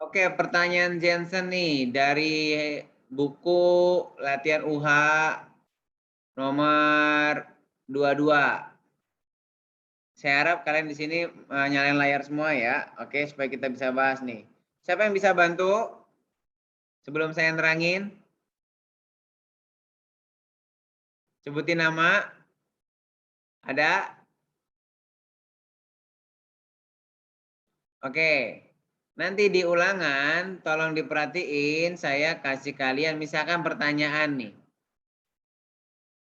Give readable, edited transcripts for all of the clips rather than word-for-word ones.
Oke, pertanyaan Jensen nih dari buku latihan UH nomor 22. Saya harap kalian di sini nyalain layar semua ya. Oke, supaya kita bisa bahas nih. Siapa yang bisa bantu sebelum saya nerangin? Sebutin nama. Ada? Oke. Nanti di ulangan tolong diperhatiin, saya kasih kalian misalkan pertanyaan nih.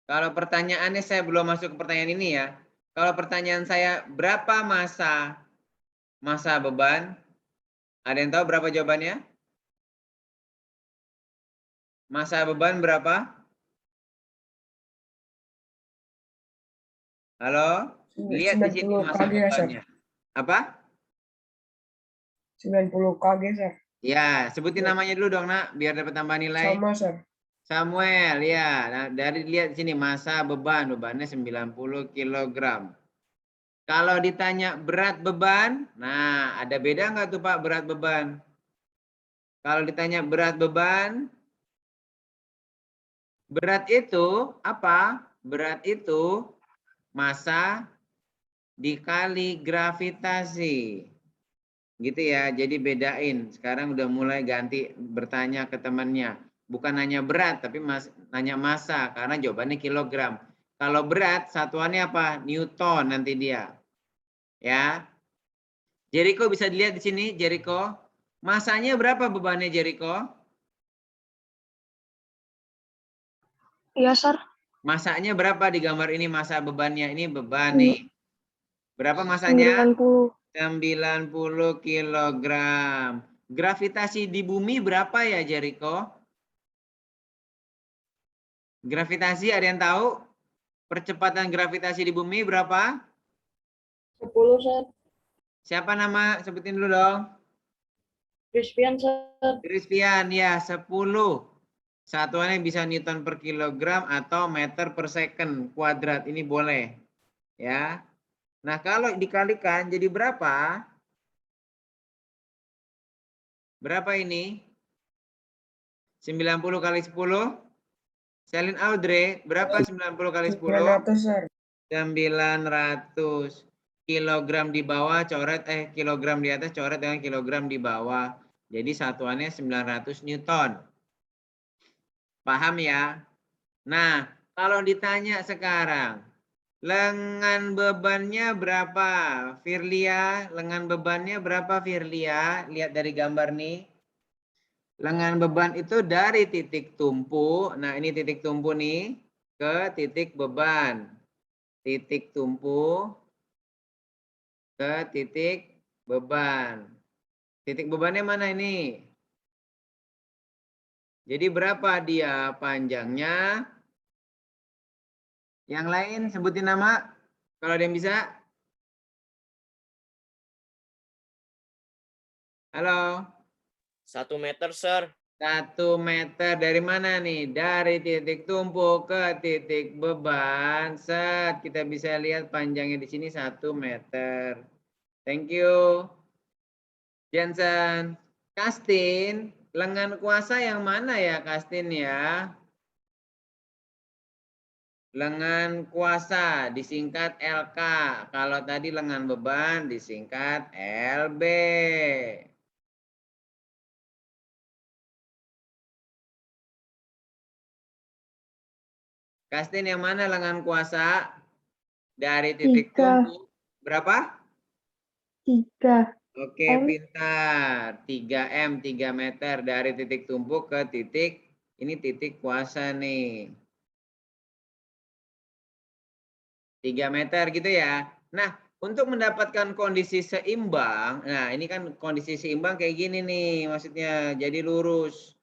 Kalau pertanyaannya saya belum masuk ke pertanyaan ini ya. Kalau pertanyaan saya berapa masa beban? Ada yang tahu berapa jawabannya? Masa beban berapa? Halo? Lihat di sini 90 masa kg ya, Sir. bebannya. Apa? 90 kg, Sir. Ya, sebutin Ya, namanya dulu dong, Nak, biar dapat tambah nilai. sama, Sir. Samuel, ya. Nah, dari lihat di sini masa bebannya 90 kilogram. Kalau ditanya berat beban, nah ada beda nggak tuh Pak berat beban? Kalau ditanya berat beban, berat itu apa? Berat itu massa dikali gravitasi. Gitu ya, jadi bedain. Sekarang udah mulai ganti bertanya ke temannya. Bukan hanya berat, tapi nanya massa, karena jawabannya kilogram. Kalau berat, satuannya apa? Newton nanti dia. Ya, Jericho bisa dilihat di sini, Jericho. Masanya berapa bebannya Jericho? Iya, Sir. Masanya berapa di gambar ini masa bebannya? Ini beban nih. Berapa masanya? 90. 90 kilogram. Gravitasi di bumi berapa ya Jericho? Gravitasi ada yang tahu? Percepatan gravitasi di bumi berapa? 10, Sir. Siapa nama? Sebutin dulu dong. Crispian, Sir. Crispian, ya 10. Satuannya bisa Newton per kilogram atau meter per second kuadrat. Ini boleh. Ya. Nah, kalau dikalikan jadi berapa? Berapa ini? 90 kali 10? Selin Audrey, berapa 90 kali 10? 900, Sir. 900. Kilogram di bawah coret, kilogram di atas coret dengan kilogram di bawah. Jadi satuannya 900 Newton. Paham ya? Nah, kalau ditanya sekarang, lengan bebannya berapa? Firlia, lengan bebannya berapa Firlia? Lihat dari gambar nih. Lengan beban itu dari titik tumpu. Nah, ini titik tumpu nih ke titik beban. Titik tumpu ke titik beban. Titik bebannya mana ini? Jadi berapa dia panjangnya? Yang lain sebutin nama. Kalau ada yang bisa. Halo. 1 meter, Sir. 1 meter dari mana nih? Dari titik tumpu ke titik beban. Set, kita bisa lihat panjangnya di sini 1 meter. Thank you. Jensen. Kastin, lengan kuasa yang mana ya Kastin ya? Lengan kuasa disingkat LK. Kalau tadi lengan beban disingkat LB. Kastin yang mana lengan kuasa? Dari titik 3. tumpu. Berapa? 3. Oke, pintar. 3M, 3 meter dari titik tumpu ke titik, ini titik kuasa nih. 3 meter gitu ya. Nah, untuk mendapatkan kondisi seimbang, nah ini kan kondisi seimbang kayak gini nih maksudnya, jadi lurus.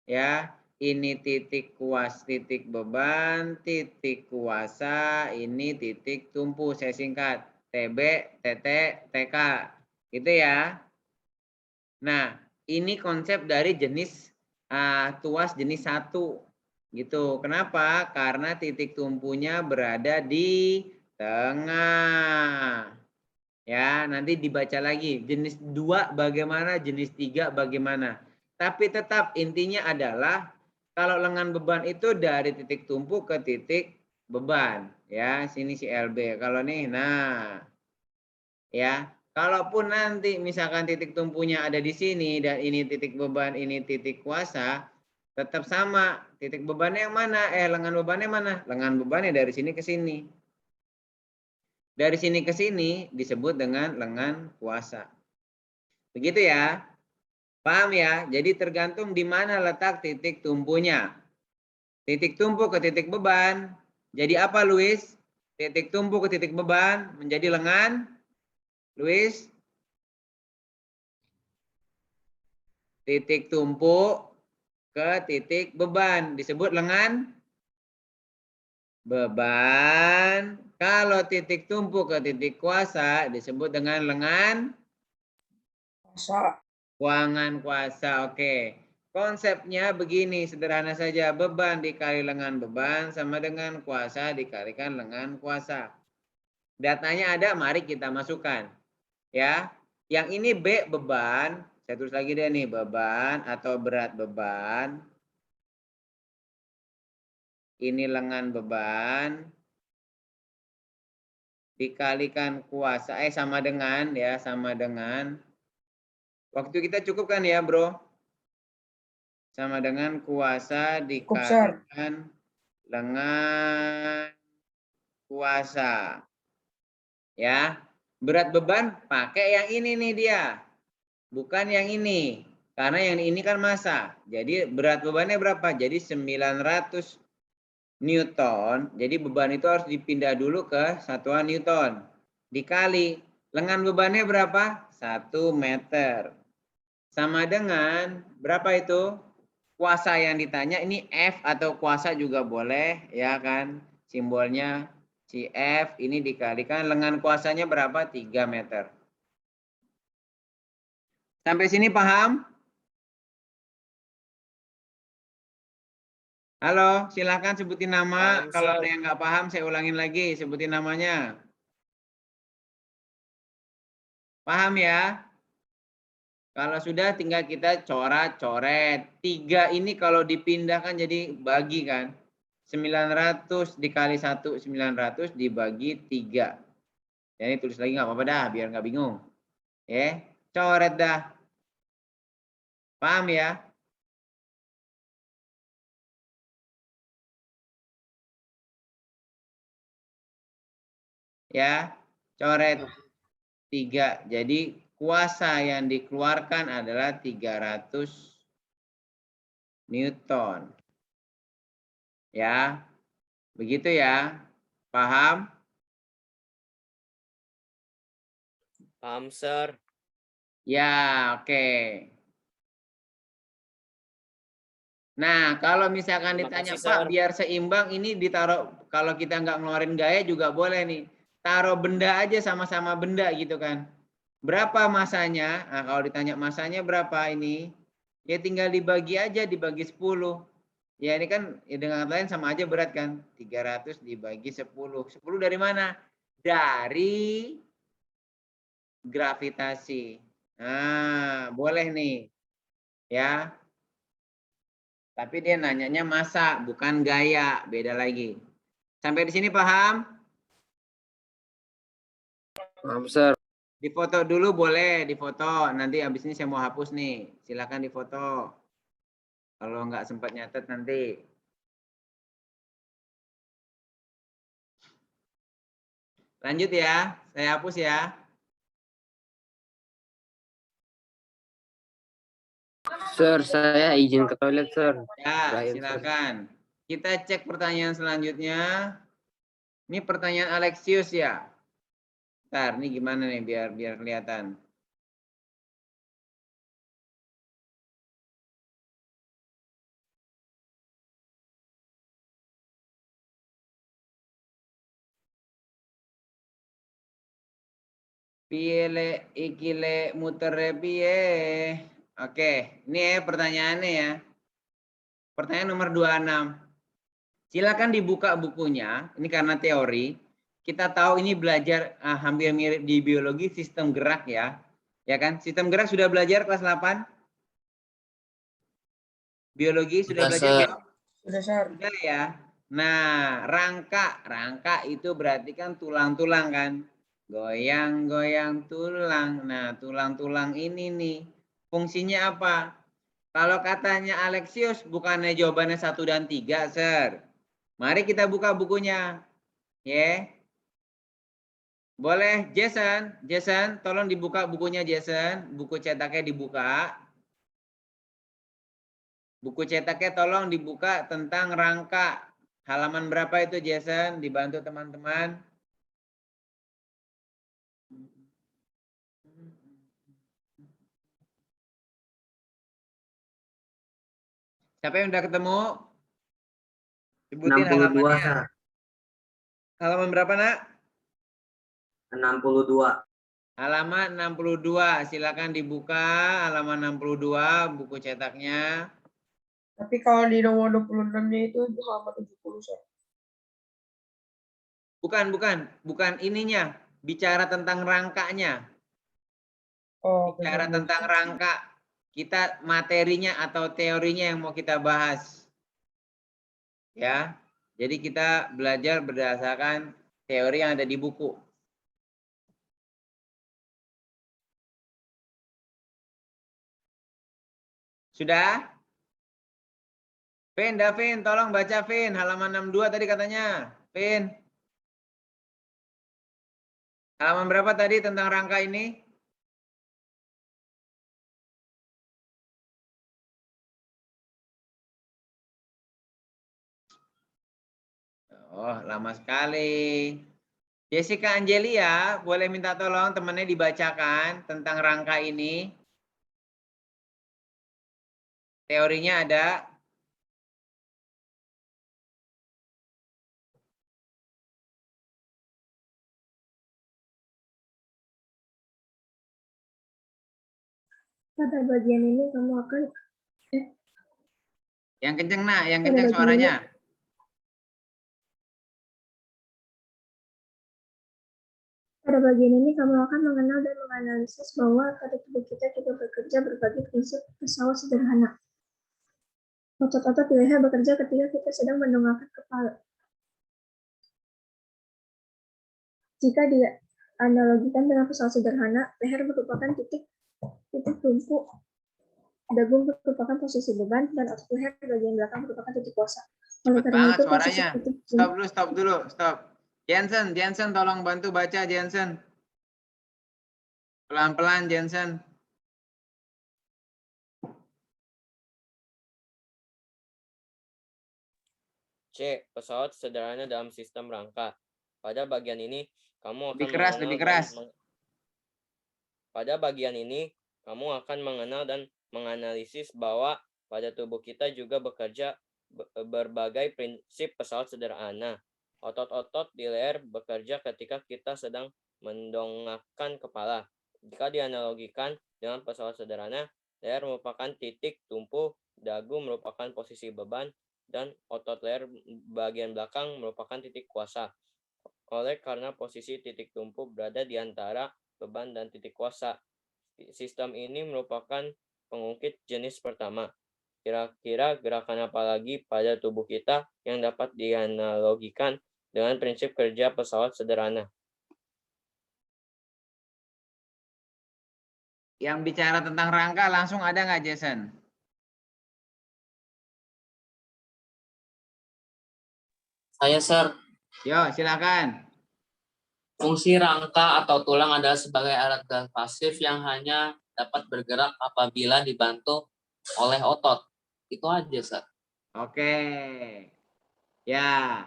Ya, ini titik titik beban, titik kuasa, ini titik tumpu, saya singkat. TB, TT, TK. Gitu ya. Nah, ini konsep dari jenis tuas jenis 1. Gitu. Kenapa? Karena titik tumpunya berada di tengah. Ya, nanti dibaca lagi. Jenis 2 bagaimana, jenis 3 bagaimana. Tapi tetap intinya adalah kalau lengan beban itu dari titik tumpu ke titik beban. Ya, sini si LB. Kalau nih, nah. Ya, kalaupun nanti misalkan titik tumpunya ada di sini dan ini titik beban, ini titik kuasa, tetap sama. Titik bebannya yang mana? Lengan bebannya mana? Lengan bebannya dari sini ke sini. Dari sini ke sini disebut dengan lengan kuasa. Begitu ya. Paham ya? Jadi tergantung di mana letak titik tumpunya. Titik tumpu ke titik beban. Jadi apa, Luis? Titik tumpu ke titik beban menjadi lengan. Luis? Titik tumpu ke titik beban disebut lengan beban. Kalau titik tumpu ke titik kuasa disebut dengan lengan Kuasa. kuangan kuasa. Oke. Konsepnya begini, sederhana saja. Beban dikali lengan beban sama dengan kuasa dikalikan lengan kuasa. Datanya ada, mari kita masukkan. Ya. Yang ini B beban, saya tulis lagi deh nih, beban atau berat beban. Ini lengan beban dikalikan kuasa sama dengan ya, sama dengan waktu kita cukup kan ya, Bro? Sama dengan kuasa dikalikan lengan kuasa. Ya. Berat beban pakai yang ini nih dia. Bukan yang ini. Karena yang ini kan massa. Jadi berat bebannya berapa? Jadi 900 Newton. Jadi beban itu harus dipindah dulu ke satuan Newton. Dikali lengan bebannya berapa? 1 meter. Sama dengan berapa itu? Kuasa yang ditanya ini F atau kuasa juga boleh ya kan. Simbolnya si F ini dikalikan lengan kuasanya berapa? 3 meter. Sampai sini paham? Halo, silakan sebutin nama. Paham, Kalau Sir. ada yang nggak paham, saya ulangin lagi. Sebutin namanya. Paham ya? Kalau sudah tinggal kita coret-coret. 3 ini kalau dipindahkan jadi bagi kan. 900 dikali 1, 900 dibagi 3. Jadi tulis lagi nggak apa-apa dah, biar nggak bingung. Ya, coret dah. Paham ya? Ya, coret 3. Jadi kuasa yang dikeluarkan adalah 300 Newton. Ya, begitu ya. Paham? Paham, Sir. Ya, oke. Nah, kalau misalkan Terima ditanya, kasih, Pak, Sir. biar seimbang ini ditaruh, kalau kita nggak ngeluarin gaya juga boleh nih. Taruh benda aja sama-sama benda gitu kan. Berapa masanya? Nah, kalau ditanya masanya berapa ini? Ya tinggal dibagi aja, dibagi 10. Ya ini kan ya dengan kata lain sama aja berat kan. 300 dibagi 10. 10 dari mana? Dari gravitasi. Nah, boleh nih. Ya. Tapi dia nanyanya massa, bukan gaya. Beda lagi. Sampai di sini paham? Paham, Sir. Difoto dulu boleh, difoto. Nanti habis ini saya mau hapus nih. Silakan difoto. Kalau nggak sempat nyatet nanti. Lanjut ya, saya hapus ya. Sir, saya izin ke toilet, Sir. Ya, Terakhir, Sir. silakan. Kita cek pertanyaan selanjutnya. Ini pertanyaan Alexius ya. Ntar, ini gimana nih biar kelihatan. Piye ikile mutere piye. Oke, ini ya pertanyaannya ya. Pertanyaan nomor 26. Silakan dibuka bukunya, ini karena teori. kita tahu ini belajar hampir mirip di biologi sistem gerak ya. Ya kan? Sistem gerak sudah belajar kelas 8? Biologi sudah belajar Sir. belum? Sudah, Sir. Sudah ya. Nah, rangka itu berarti kan tulang-tulang kan. Goyang-goyang tulang. Nah, tulang-tulang ini nih fungsinya apa? Kalau katanya Alexius bukannya jawabannya 1 dan 3, Sir. Mari kita buka bukunya. Ya. Boleh Jason, Jason tolong dibuka bukunya Jason, buku cetaknya dibuka. Buku cetaknya tolong dibuka tentang rangka. Halaman berapa itu Jason? Dibantu teman-teman. Siapa yang udah ketemu? Sebutin 62, halamannya. Sir. Halaman berapa, Nak? 62. Halaman 62. Silakan dibuka halaman 62 buku cetaknya. Tapi kalau di nomor 26-nya itu halaman 70, Sir. Bukan ininya. Bicara tentang rangkanya. Oh, Bicara betul. tentang rangka. Kita materinya atau teorinya yang mau kita bahas. Ya. Jadi kita belajar berdasarkan teori yang ada di buku. Sudah? Vin, Davin, tolong baca Vin. Halaman 62 tadi katanya. Vin. Halaman berapa tadi tentang rangka ini? Oh, lama sekali. Jessica Angelia, boleh minta tolong temannya dibacakan tentang rangka ini. Teorinya ada. Pada bagian ini kamu akan Yang kenceng, Nak, yang kenceng bagian suaranya. pada bagian ini kamu akan mengenal dan menganalisis bahwa pada tubuh kita juga bekerja berbagai prinsip pesawat sederhana. Otot-otot di leher bekerja ketika kita sedang mendongakkan kepala. Jika dianalogikan dengan pesawat sederhana, leher merupakan titik tumpu, dagu merupakan posisi beban, dan otot leher bagian belakang merupakan titik kuasa. Oleh Cepet karena banget itu, suaranya. posisi Stop dulu, stop. Jensen, tolong bantu baca Jensen. Pelan-pelan Jensen. C. Pesawat sederhana dalam sistem rangka. Pada bagian ini, kamu akan Lebih keras. Pada bagian ini, kamu akan mengenal dan menganalisis bahwa pada tubuh kita juga bekerja berbagai prinsip pesawat sederhana. Otot-otot di leher bekerja ketika kita sedang mendongakkan kepala. Jika dianalogikan dengan pesawat sederhana, leher merupakan titik tumpu, dagu merupakan posisi beban, dan otot leher bagian belakang merupakan titik kuasa. Oleh karena posisi titik tumpu berada di antara beban dan titik kuasa, sistem ini merupakan pengungkit jenis pertama. Kira-kira gerakan apa lagi pada tubuh kita yang dapat dianalogikan dengan prinsip kerja pesawat sederhana? Yang bicara tentang rangka langsung ada nggak Jason? Saya, Sir. Yo, silakan. Fungsi rangka atau tulang adalah sebagai alat gerak pasif yang hanya dapat bergerak apabila dibantu oleh otot. Itu aja, Sir. Oke. Ya.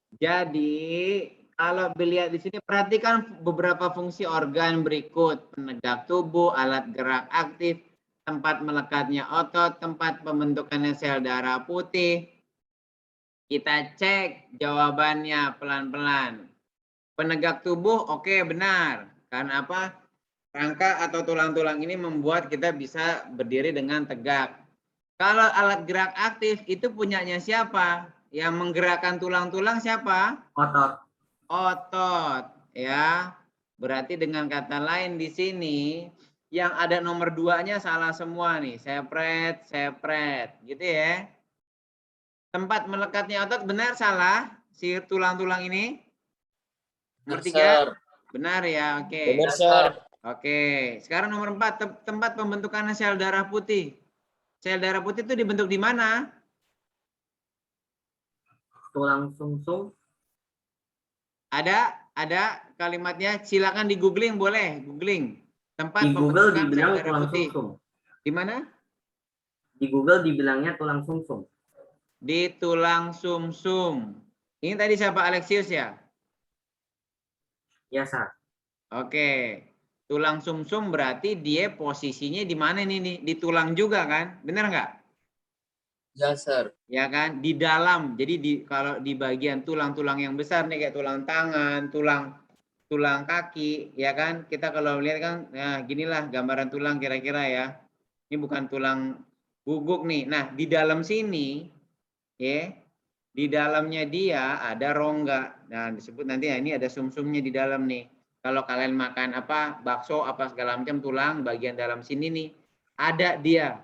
Jadi kalau dilihat di sini perhatikan beberapa fungsi organ berikut: penegak tubuh, alat gerak aktif, tempat melekatnya otot, tempat pembentukannya sel darah putih. Kita cek jawabannya pelan-pelan. Penegak tubuh, oke, benar. Karena apa? Rangka atau tulang-tulang ini membuat kita bisa berdiri dengan tegak. Kalau alat gerak aktif itu punyanya siapa? Yang menggerakkan tulang-tulang siapa? Otot. otot, ya. Berarti dengan kata lain di sini yang ada nomor 2-nya salah semua nih. Sepret, gitu ya. Tempat melekatnya otot benar salah si tulang-tulang ini? Nomor 3? Benar ya, oke. Benar, Sir. Oke, sekarang nomor 4, tempat pembentukan sel darah putih. Sel darah putih itu dibentuk di mana? Tulang sumsum. Ada kalimatnya, silakan di googling, boleh googling. Tempat Di Google pembentukan sel dibilang darah tulang putih. sumsum. Di mana? Di Google dibilangnya tulang sumsum. Di tulang sumsum. Ini tadi siapa, Alexius ya? Ya, Sir. Oke. Tulang sumsum berarti dia posisinya di mana nih? Di tulang juga kan? Benar nggak? Ya, Sir. Ya kan? Di dalam. Jadi kalau di bagian tulang-tulang yang besar nih kayak tulang tangan, tulang kaki, ya kan? Kita kalau lihat kan, nah ginilah gambaran tulang kira-kira ya. Ini bukan tulang guguk nih. Nah, di dalam sini, ya, di dalamnya dia ada rongga. Nah, disebut nanti, ini ada sumsumnya di dalam nih. Kalau kalian makan bakso, segala macam tulang, bagian dalam sini nih, ada dia.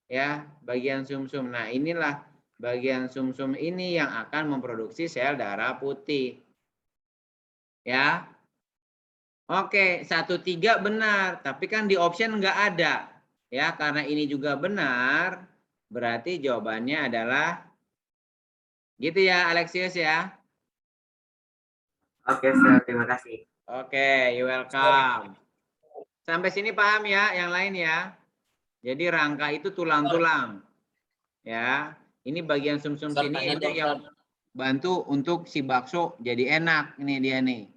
Ya, bagian sumsum. Nah, inilah bagian sumsum ini yang akan memproduksi sel darah putih. Ya. Oke, 1-3 benar, tapi kan di option nggak ada. Ya, karena ini juga benar, berarti jawabannya adalah gitu ya, Alexius ya. Oke, Sir. Terima kasih. Oke, you welcome. Sampai sini paham ya, yang lain ya. Jadi rangka itu tulang-tulang. Ya, ini bagian sumsum Sir, sini tanya itu dong, yang Sir. bantu untuk si bakso jadi enak. Ini dia nih.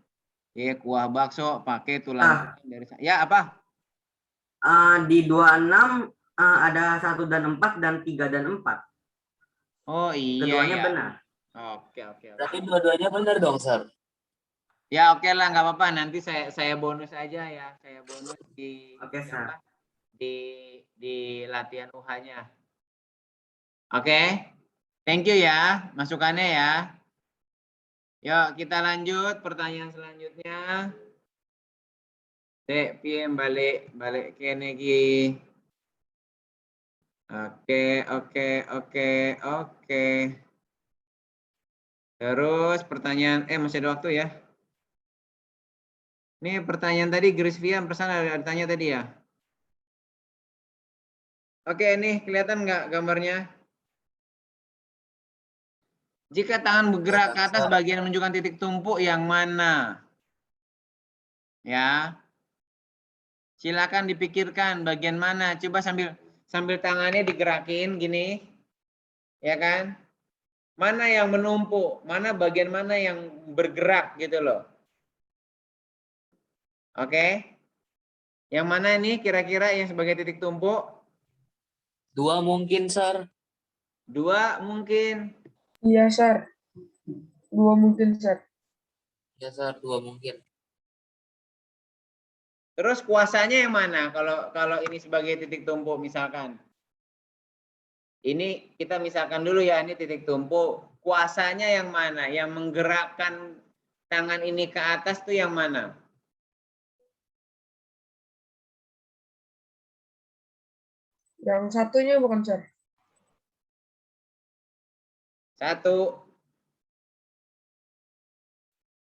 Ya, kuah bakso pakai tulang dari ya apa? Di 26 ada 1 dan 4 dan 3 dan 4. Oh iya Keduanya ya. Benar. Oke. Berarti dua-duanya benar dong, Sir. Ya oke lah, nggak apa-apa. Nanti saya bonus aja ya. Saya bonus di Oke, Sir. di latihan UH-nya. Oke. Thank you ya masukannya ya. Yuk kita lanjut pertanyaan selanjutnya. Dek, PM balik kene iki. Oke. Terus pertanyaan masih ada waktu ya. Ini pertanyaan tadi Grisvian pesan ada tanya tadi ya. Oke, ini kelihatan nggak gambarnya? Jika tangan bergerak ke atas bagian menunjukkan titik tumpuk yang mana? Ya. Silakan dipikirkan bagian mana. Coba sambil tangannya digerakin gini. Ya kan? Mana yang menumpuk? Mana bagian mana yang bergerak gitu loh. Oke? Yang mana ini kira-kira yang sebagai titik tumpuk? 2 mungkin, Sir. 2 mungkin. Iya, Sir. 2 mungkin, Sir. Ya, Sir, 2 mungkin. Terus kuasanya yang mana? Kalau ini sebagai titik tumpuk misalkan. Ini kita misalkan dulu ya, ini titik tumpuk. Kuasanya yang mana? Yang menggerakkan tangan ini ke atas tuh yang mana? Yang satunya bukan, Sir. 1.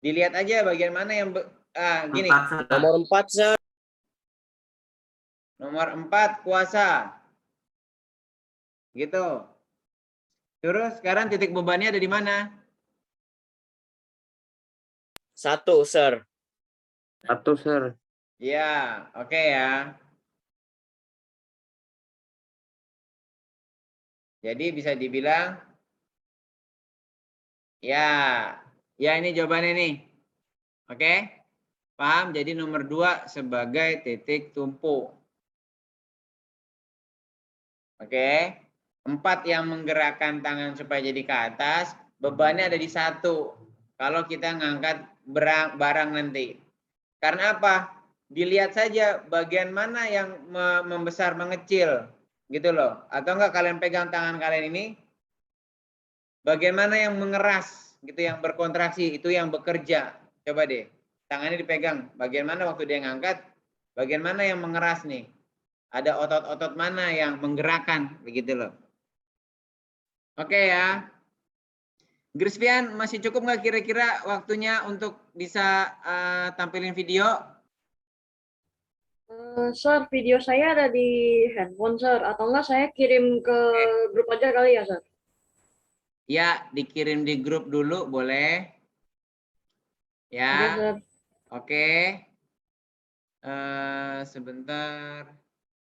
Dilihat aja bagian mana yang gini. 4, Sir. Nomor 4, Sir. Nomor 4 kuasa. Gitu. Terus sekarang titik bebannya ada di mana? 1, Sir. 1, Sir. Ya, oke ya. Jadi bisa dibilang ya ini jawabannya nih. Oke? Paham? Jadi nomor 2 sebagai titik tumpuk. Oke? 4 yang menggerakkan tangan supaya jadi ke atas, bebannya ada di 1. Kalau kita ngangkat barang nanti. Karena apa? Dilihat saja bagian mana yang membesar mengecil. Gitu loh. Atau enggak kalian pegang tangan kalian ini. Bagian mana yang mengeras gitu yang berkontraksi, itu yang bekerja. Coba deh, tangannya dipegang. Bagian mana waktu dia ngangkat? Bagian mana yang mengeras nih? Ada otot-otot mana yang menggerakkan, begitu loh. Oke ya. Grispian, masih cukup nggak kira-kira waktunya untuk bisa tampilin video? Sir, video saya ada di handphone, Sir. Atau enggak saya kirim ke grup aja kali ya, Sir? Ya, dikirim di grup dulu, boleh. Ya. Oke, Sir. Oke. Sebentar.